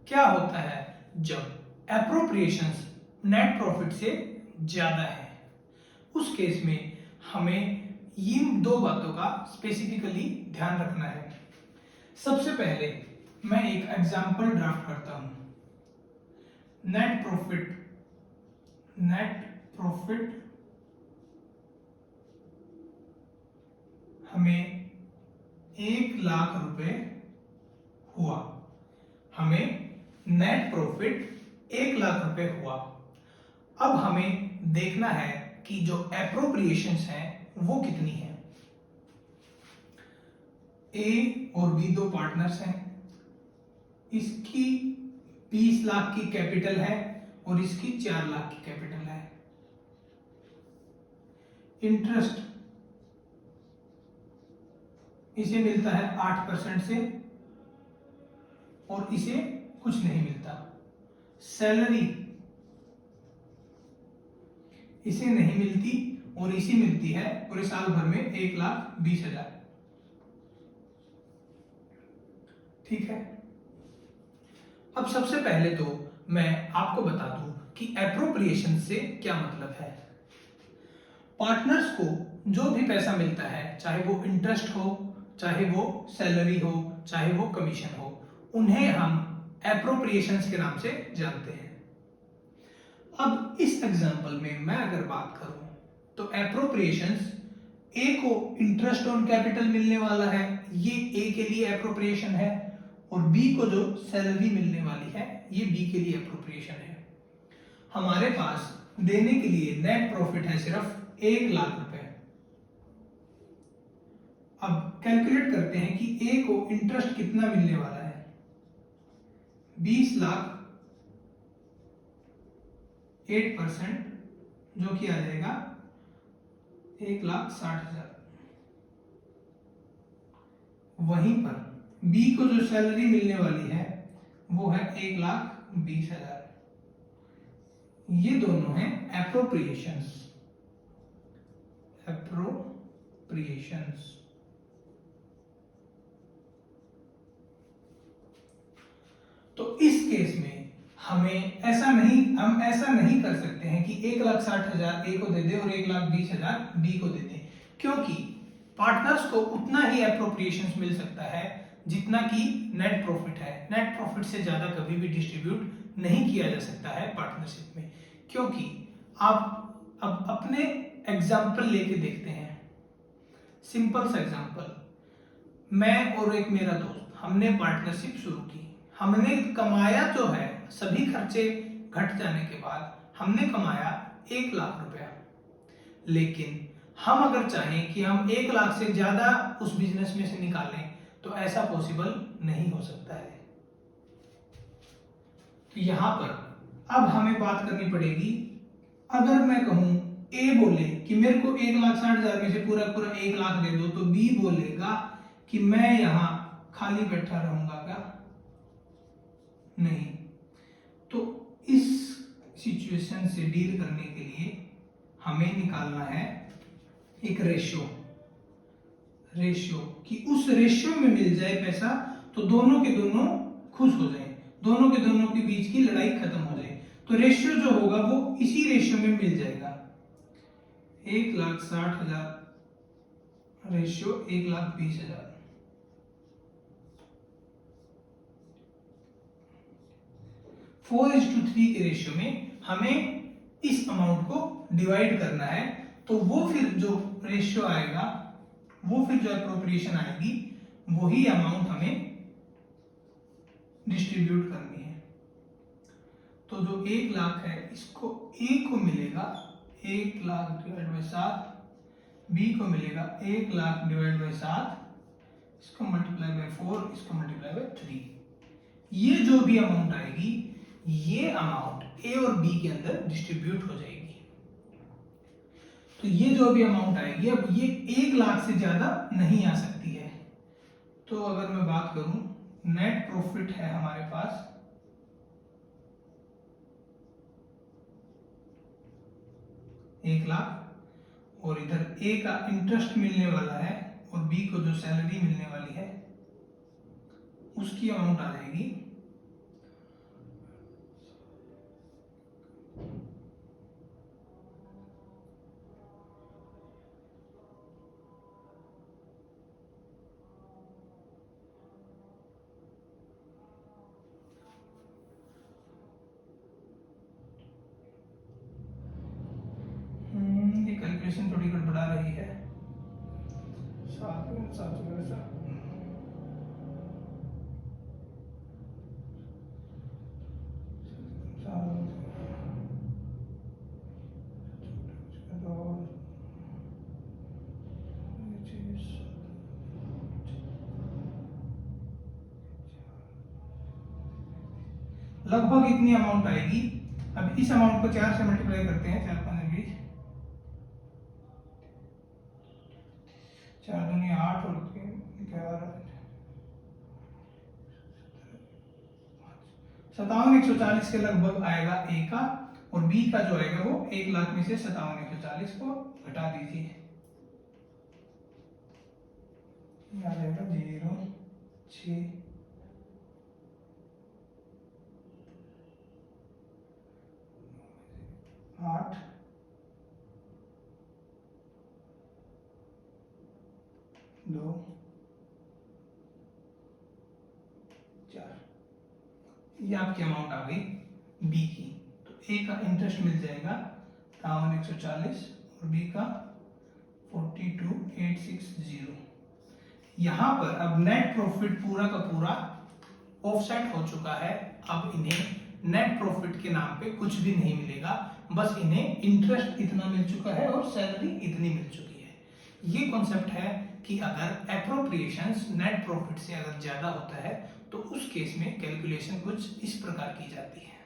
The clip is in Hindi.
क्या होता है जब एप्रोप्रिएशंस नेट प्रॉफिट से ज्यादा है? उस केस में हमें इन दो बातों का स्पेसिफिकली ध्यान रखना है। सबसे पहले मैं एक एग्जांपल ड्राफ्ट करता हूं। नेट प्रॉफिट हमें 1,00,000 रुपए हुआ। हमें नेट प्रॉफिट 1,00,000 रुपए हुआ। अब हमें देखना है कि जो एप्रोप्रिएशंस हैं वो कितनी है। ए और बी दो पार्टनर्स हैं। इसकी 20 लाख की कैपिटल है और इसकी 4 लाख की कैपिटल है। इंटरेस्ट इसे मिलता है 8% से और इसे कुछ नहीं मिलता। सैलरी इसे नहीं मिलती और इसे मिलती है पूरे साल भर में 1,20,000। ठीक है। अब सबसे पहले तो मैं आपको बता दूं कि एप्रोप्रिएशन से क्या मतलब है। पार्टनर्स को जो भी पैसा मिलता है, चाहे वो इंटरेस्ट हो, चाहे वो सैलरी हो, चाहे वो कमीशन हो, उन्हें हम एप्रोप्रिएशंस के नाम से जानते हैं। अब इस एग्जांपल में मैं अगर बात करूं तो एप्रोप्रिएशंस ए को इंटरेस्ट ऑन कैपिटल मिलने वाला है, ये ए के लिए एप्रोप्रिएशन है, और बी को जो सैलरी मिलने वाली है ये बी के लिए एप्रोप्रिएशन है। हमारे पास देने के लिए नेट प्रॉफिट है सिर्फ 1,00,000 रुपए। अब कैलकुलेट करते हैं कि ए को इंटरेस्ट कितना मिलने वाला है। 20 लाख 8% जो कि आ जाएगा 1,60,000। वहीं पर बी को जो सैलरी मिलने वाली है वो है 1,20,000। ये दोनों हैं एप्रोप्रिएशंस। तो इस केस में हम ऐसा नहीं कर सकते हैं कि 1,60,000 ए को दे दे और 1,20,000 बी को दे दे, क्योंकि पार्टनर्स को उतना ही एप्रोप्रिएशंस मिल सकता है जितना कि नेट प्रॉफिट है। नेट प्रॉफिट से ज्यादा कभी भी डिस्ट्रीब्यूट नहीं किया जा सकता है पार्टनरशिप में। क्योंकि आप अब अपने एग्जाम्पल लेके देखते हैं। सिंपल सा एग्जाम्पल, मैं और एक मेरा दोस्त हमने पार्टनरशिप शुरू की। हमने कमाया जो है, सभी खर्चे घट जाने के बाद हमने कमाया 1,00,000 रुपया। लेकिन हम अगर चाहें कि हम 1,00,000 से ज्यादा उस बिजनेस में से निकालें तो ऐसा पॉसिबल नहीं हो सकता है। तो यहां पर अब हमें बात करनी पड़ेगी। अगर मैं कहूं, ए बोले कि मेरे को 1,60,000 में से पूरा 1,00,000 दे दो, तो बी बोलेगा कि मैं यहां खाली बैठा रहूंगा क्या? नहीं। तो इस सिचुएशन से डील करने के लिए हमें निकालना है एक रेशियो कि उस रेशियो में मिल जाए पैसा तो दोनों के दोनों खुश हो जाए, दोनों के बीच की लड़ाई खत्म हो जाए। तो रेशियो जो होगा वो इसी रेशियो में मिल जाएगा। 1,60,000 रेशियो 1,20,000। 4:3 के रेशियो में हमें इस अमाउंट को डिवाइड करना है। तो वो फिर जो रेशियो आएगा, वो फिर जो एप्रोप्रिएशन आएगी, वही अमाउंट हमें डिस्ट्रीब्यूट करनी है। तो जो 1,00,000 है इसको ए को मिलेगा 1,00,000 डिवाइड बाई 7, बी को मिलेगा 1,00,000 डिवाइड बाई 7, इसको मल्टीप्लाई बाई 4, इसको मल्टीप्लाई बाई 3। ये जो भी अमाउंट आएगी, ये अमाउंट ए और बी के अंदर डिस्ट्रीब्यूट हो जाएगी। तो ये जो भी अमाउंट आएगी, अब ये 1,00,000 से ज्यादा नहीं आ सकती है। तो अगर मैं बात करूं, नेट प्रॉफिट है हमारे पास 1,00,000, और इधर ए का इंटरेस्ट मिलने वाला है और बी को जो सैलरी मिलने वाली है उसकी अमाउंट आ जाएगी लगभग इतनी अमाउंट आएगी। अब इस अमाउंट को 4 से मल्टीप्लाई करते हैं, 4 5 20, 4 दूनी 8 और 11, 57,140 के लगभग आएगा ए का, और बी का जो आएगा वो 1 लाख में से 57,140 को घटा दीजिए, आ जाएगा 0 6 8 2 4। ये आपकी अमाउंट आ गई बी की। तो ए का इंटरेस्ट मिल जाएगा 57,140 और बी का 42,860। यहां पर अब नेट प्रॉफिट पूरा का पूरा ऑफसेट हो चुका है। अब इन्हें नेट प्रॉफिट के नाम पे कुछ भी नहीं मिलेगा, बस इन्हें इंटरेस्ट इतना मिल चुका है और सैलरी इतनी मिल चुकी है। ये कॉन्सेप्ट है कि अगर एप्रोप्रिएशंस नेट प्रॉफिट से अगर ज्यादा होता है तो उस केस में कैलकुलेशन कुछ इस प्रकार की जाती है।